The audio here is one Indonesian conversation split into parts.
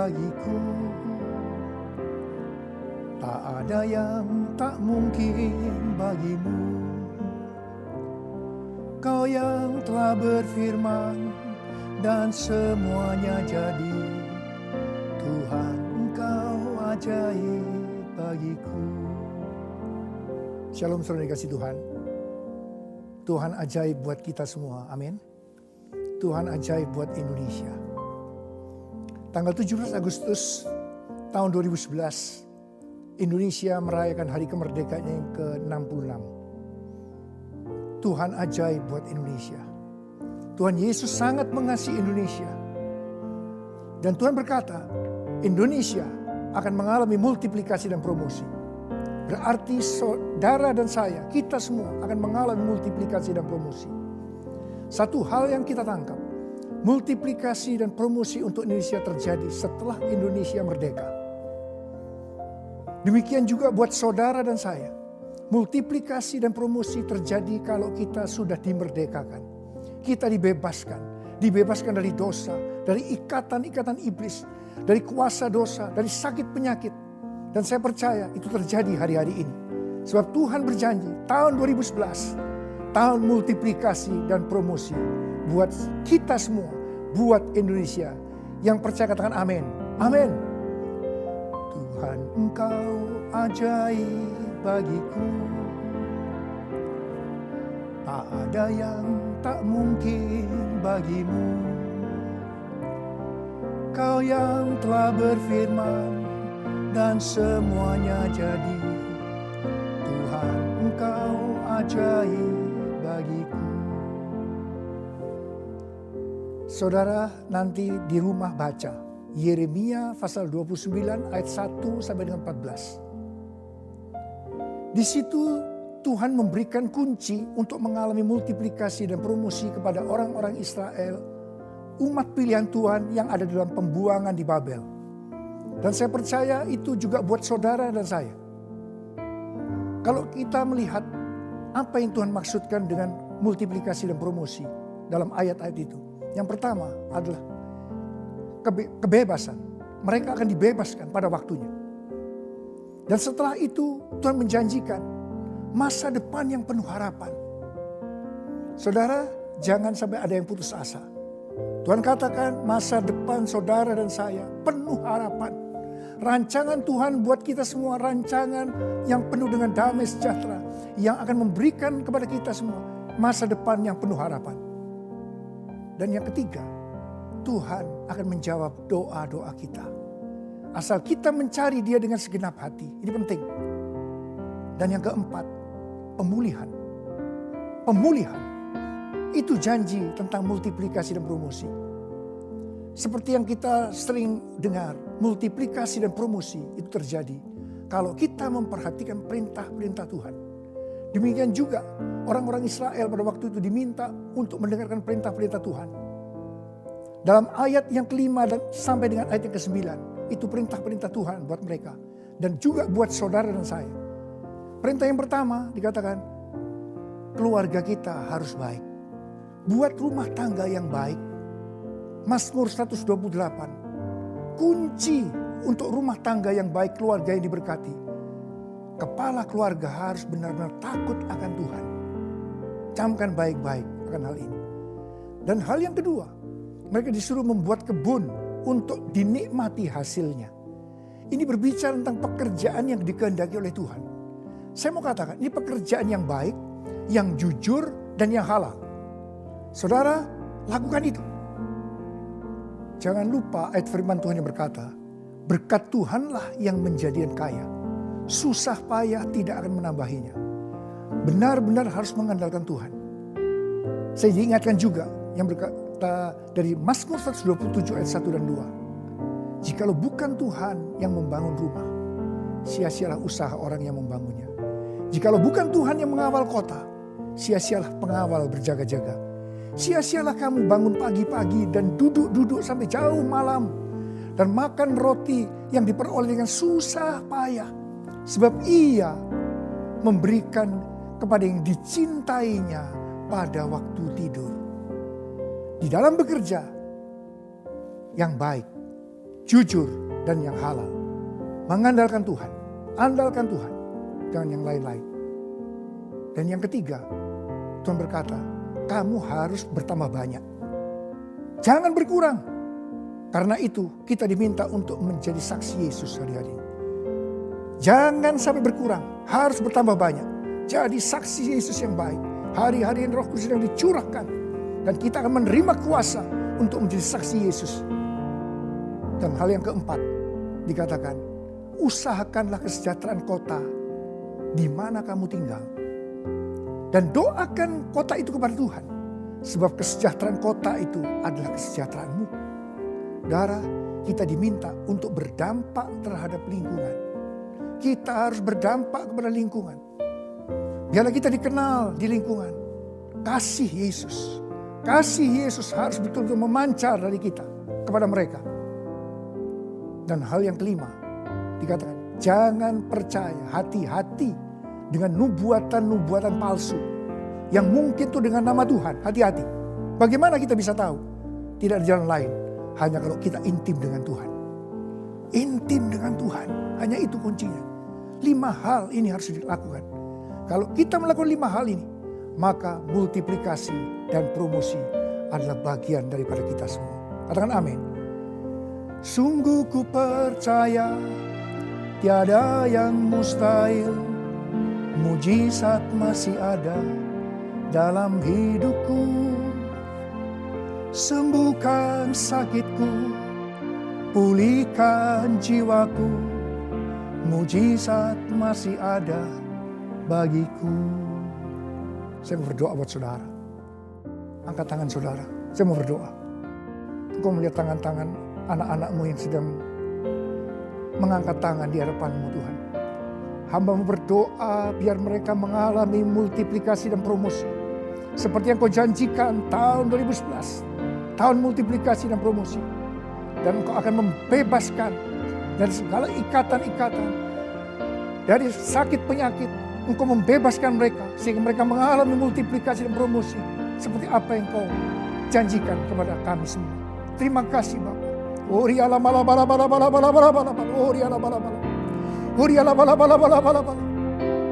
bagiku. Tak ada yang tak mungkin bagimu. Kau yang telah berfirman dan semuanya jadi. Tuhan, Engkau ajaib bagiku. Shalom saudara dikasih Tuhan. Tuhan ajaib buat kita semua, amin. Tuhan ajaib buat Indonesia. Tanggal 17 Agustus tahun 2011, Indonesia merayakan hari kemerdekaannya yang ke-66. Tuhan ajaib buat Indonesia. Tuhan Yesus sangat mengasihi Indonesia. Dan Tuhan berkata, Indonesia akan mengalami multiplikasi dan promosi. Berarti saudara dan saya, kita semua akan mengalami multiplikasi dan promosi. Satu hal yang kita tangkap, multiplikasi dan promosi untuk Indonesia terjadi setelah Indonesia merdeka. Demikian juga buat saudara dan saya, multiplikasi dan promosi terjadi kalau kita sudah dimerdekakan. Kita dibebaskan dari dosa, dari ikatan-ikatan iblis, dari kuasa dosa, dari sakit penyakit. Dan saya percaya itu terjadi hari-hari ini. Sebab Tuhan berjanji tahun 2011, tahun multiplikasi dan promosi buat kita semua, buat Indonesia. Yang percaya katakan amin. Amin. Tuhan, Engkau ajaib bagiku. Tak ada yang tak mungkin bagimu. Kau yang telah berfirman dan semuanya jadi. Tuhan, Engkau ajaib bagiku. Saudara nanti di rumah baca Yeremia pasal 29 ayat 1 sampai dengan 14. Di situ Tuhan memberikan kunci untuk mengalami multiplikasi dan promosi kepada orang-orang Israel, umat pilihan Tuhan yang ada dalam pembuangan di Babel. Dan saya percaya itu juga buat saudara dan saya. Kalau kita melihat apa yang Tuhan maksudkan dengan multiplikasi dan promosi dalam ayat-ayat itu. Yang pertama adalah kebebasan. Mereka akan dibebaskan pada waktunya. Dan setelah itu Tuhan menjanjikan masa depan yang penuh harapan. Saudara, jangan sampai ada yang putus asa. Tuhan katakan masa depan saudara dan saya penuh harapan. Rancangan Tuhan buat kita semua rancangan yang penuh dengan damai sejahtera. Yang akan memberikan kepada kita semua masa depan yang penuh harapan. Dan yang ketiga, Tuhan akan menjawab doa-doa kita. Asal kita mencari Dia dengan segenap hati. Ini penting. Dan yang keempat, pemulihan. Pemulihan. Itu janji tentang multiplikasi dan promosi. Seperti yang kita sering dengar, multiplikasi dan promosi itu terjadi kalau kita memperhatikan perintah-perintah Tuhan. Demikian juga orang-orang Israel pada waktu itu diminta untuk mendengarkan perintah-perintah Tuhan. Dalam ayat yang kelima dan sampai dengan ayat yang ke-9, itu perintah-perintah Tuhan buat mereka. Dan juga buat saudara dan saya. Perintah yang pertama dikatakan, keluarga kita harus baik. Buat rumah tangga yang baik. Mazmur 128. Kunci untuk rumah tangga yang baik, keluarga yang diberkati. Kepala keluarga harus benar-benar takut akan Tuhan. Camkan baik-baik akan hal ini. Dan hal yang kedua, mereka disuruh membuat kebun untuk dinikmati hasilnya. Ini berbicara tentang pekerjaan yang dikehendaki oleh Tuhan. Saya mau katakan, ini pekerjaan yang baik, yang jujur, dan yang halal. Saudara, lakukan itu. Jangan lupa ayat firman Tuhan yang berkata, berkat Tuhanlah yang menjadikan kaya. Susah payah tidak akan menambahinya. Benar-benar harus mengandalkan Tuhan. Saya diingatkan juga yang berkata dari Mazmur 127 ayat 1 dan 2. Jikalau bukan Tuhan yang membangun rumah, sia-sialah usaha orang yang membangunnya. Jikalau bukan Tuhan yang mengawal kota, sia-sialah pengawal berjaga-jaga. Sia-sialah kamu bangun pagi-pagi dan duduk-duduk sampai jauh malam. Dan makan roti yang diperoleh dengan susah payah. Sebab Ia memberikan kepada yang dicintainya pada waktu tidur. Di dalam bekerja yang baik, jujur, dan yang halal. Mengandalkan Tuhan, andalkan Tuhan, jangan yang lain-lain. Dan yang ketiga, Tuhan berkata, kamu harus bertambah banyak. Jangan berkurang. Karena itu kita diminta untuk menjadi saksi Yesus hari-hari ini. Jangan sampai berkurang, harus bertambah banyak. Jadi saksi Yesus yang baik. Hari-hari yang Roh Kudus sedang dicurahkan. Dan kita akan menerima kuasa untuk menjadi saksi Yesus. Dan hal yang keempat dikatakan, usahakanlah kesejahteraan kota di mana kamu tinggal. Dan doakan kota itu kepada Tuhan. Sebab kesejahteraan kota itu adalah kesejahteraanmu. Saudara, kita diminta untuk berdampak terhadap lingkungan. Kita harus berdampak kepada lingkungan. Biarlah kita dikenal di lingkungan. Kasih Yesus. Kasih Yesus harus betul-betul memancar dari kita kepada mereka. Dan hal yang kelima, dikatakan jangan percaya, hati-hati dengan nubuatan-nubuatan palsu. Yang mungkin itu dengan nama Tuhan, hati-hati. Bagaimana kita bisa tahu? Tidak ada jalan lain, hanya kalau kita intim dengan Tuhan. Intim dengan Tuhan, hanya itu kuncinya. 5 hal ini harus dilakukan. Kalau kita melakukan 5 hal ini, maka multiplikasi dan promosi adalah bagian daripada kita semua. Katakan amin. Sungguh ku percaya tiada yang mustahil, mujizat masih ada dalam hidupku. Sembuhkan sakitku, pulihkan jiwaku, mujizat masih ada bagiku. Saya mau berdoa buat saudara. Angkat tangan saudara, saya mau berdoa. Engkau melihat tangan-tangan anak-anakmu yang sedang mengangkat tangan di hadapanmu Tuhan. Hamba-Mu berdoa biar mereka mengalami multiplikasi dan promosi. Seperti yang Kau janjikan tahun 2011. Tahun multiplikasi dan promosi. Dan Engkau akan membebaskan dari segala ikatan-ikatan. Dari sakit penyakit. Engkau membebaskan mereka. Sehingga mereka mengalami multiplikasi dan promosi. Seperti apa yang Kau janjikan kepada kami semua. Terima kasih Bapak.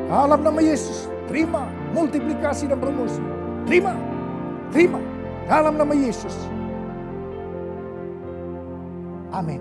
Dalam nama Yesus, terima multiplikasi dan promosi. Terima dalam nama Yesus. Amin.